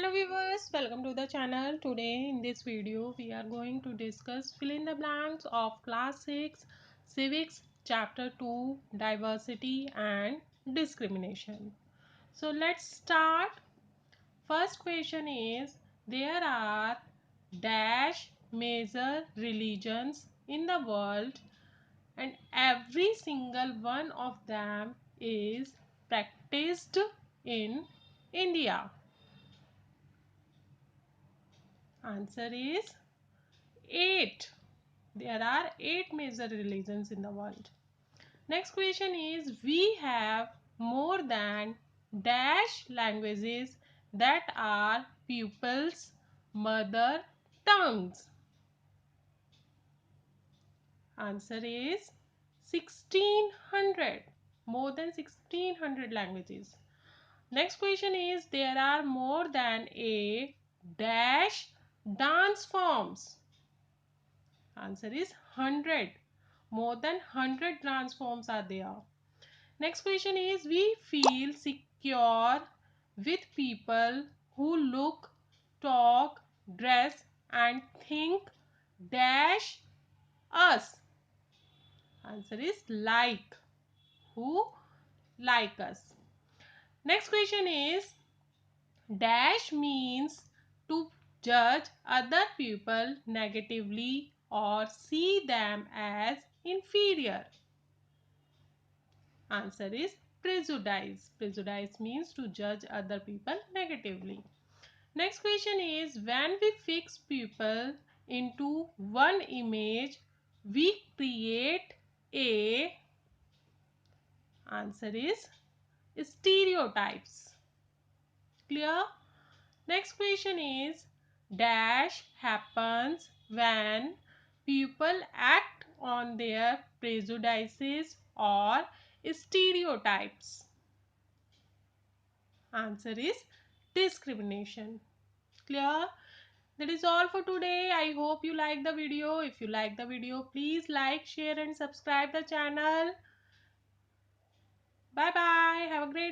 Hello viewers, welcome to the channel. Today in this video we are going to discuss fill in the blanks of class 6 civics chapter 2 diversity and discrimination. So let's start. First question is, there are dash major religions in the world and every single one of them is practiced in India. Answer is 8. There are 8 major religions in the world. Next question is, we have more than dash languages that are pupils' mother tongues. Answer is 1600. More than 1600 languages. Next question is, there are more than a dash dance forms. Answer is 100. More than 100 dance forms are there. Next question is, we feel secure with people who look, talk, dress and think dash us. Answer is like. Who like us. Next question is, dash means to judge other people negatively or see them as inferior. Answer is prejudice. Prejudice means to judge other people negatively. Next question is, when we fix people into one image, we create a, answer is stereotypes. Clear? Next question is, dash happens when people act on their prejudices or stereotypes. Answer is discrimination. Clear? That is all for today. I hope you like the video. If you like the video, please like, share and subscribe the channel. Bye bye. Have a great